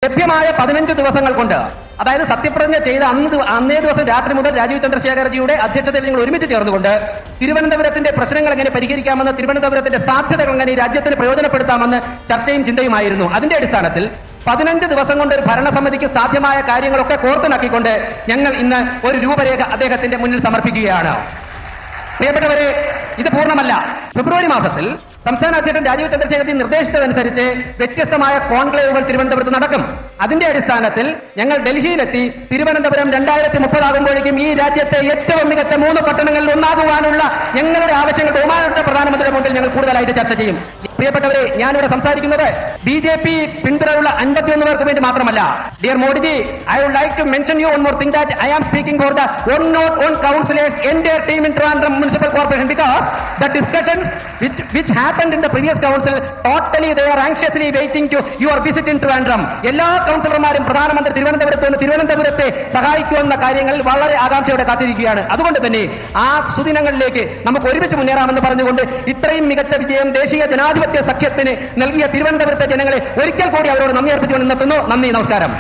ലഭ്യമായ 15 ദിവസങ്ങൾ കൊണ്ട്, അതായത് സത്യപ്രതിജ്ഞ ചെയ്ത അന്നേ ദിവസം രാത്രി മുതൽ രാജീവ് ചന്ദ്രശേഖർജിയുടെ അധ്യക്ഷതയിൽ നിങ്ങൾ ഒരുമിച്ച് ചേർന്നുകൊണ്ട് തിരുവനന്തപുരത്തിന്റെ പ്രശ്നങ്ങൾ എങ്ങനെ പരിഹരിക്കാമെന്ന്, തിരുവനന്തപുരത്തിന്റെ സാധ്യതകൾ എങ്ങനെ ഈ രാജ്യത്തിന് പ്രയോജനപ്പെടുത്താമെന്ന് ചർച്ചയും ചിന്തയുമായിരുന്നു. അതിന്റെ അടിസ്ഥാനത്തിൽ 15 ദിവസം കൊണ്ട് ഒരു ഭരണസമിതിക്ക് സാധ്യമായ കാര്യങ്ങളൊക്കെ കോർത്തിണക്കിക്കൊണ്ട് ഞങ്ങൾ ഇന്ന് ഒരു രൂപരേഖ അദ്ദേഹത്തിന്റെ മുന്നിൽ സമർപ്പിക്കുകയാണ്. പ്രിയപ്പെട്ടവരെ, ഇത് പൂർണ്ണമല്ല. ഫെബ്രുവരി മാസത്തിൽ സംസ്ഥാന അധ്യക്ഷൻ രാജീവ് ചന്ദ്രശേഖർജി നിർദ്ദേശിച്ചതനുസരിച്ച് വ്യത്യസ്തമായ കോൺക്ലേവുകൾ തിരുവനന്തപുരത്ത് നടക്കും. അതിന്റെ അടിസ്ഥാനത്തിൽ ഞങ്ങൾ ഡൽഹിയിലെത്തി തിരുവനന്തപുരം 2030 ആകുമ്പോഴേക്കും ഈ രാജ്യത്തെ ഏറ്റവും മികച്ച 3 പട്ടണങ്ങളിൽ ഒന്നാകുവാനുള്ള ഞങ്ങളുടെ ആവശ്യങ്ങൾ ബഹുമാനപ്പെട്ട പ്രധാനമന്ത്രിയുടെ മുന്നിൽ ഞങ്ങൾ കൂടുതലായിട്ട് ചർച്ച ചെയ്യും. പ്രിയപ്പെട്ടവരെ, ഞാനിവിടെ സംസാരിക്കുന്നത് BJP പിന്തുണയുള്ള 51 പേർക്ക് വേണ്ടി മാത്രമല്ല. Dear Modiji, I would like to mention you one more thing that I am speaking for the 101 councillors entire team in Trivandrum Municipal Corporation, because the discussions which happened in the previous council, totally they are anxiously waiting to your visit in Trivandrum. എല്ലാ കൗൺസിലർമാരും പ്രധാനമന്ത്രി തിരുവനന്തപുരത്തെ സഹായിക്കുമെന്ന കാര്യങ്ങളിൽ വളരെ ആകാംക്ഷയോടെ കാത്തിരിക്കുകയാണ്. അതുകൊണ്ട് തന്നെ ആ സുദിനങ്ങളിലേക്ക് നമുക്ക് ഒരുമിച്ച് മുന്നേറാമെന്ന് പറഞ്ഞുകൊണ്ട് ഇത്രയും മികച്ച വിജയം ദേശീയ ജനാധിപത്യ സഖ്യത്തിന് നൽകിയ തിരുവനന്തപുരത്തെ ജനങ്ങളെ ഒരിക്കൽ കൂടി അവരോട് നന്ദി അർപ്പിച്ചുകൊണ്ട് നിർത്തുന്നു. നന്ദി, നമസ്കാരം.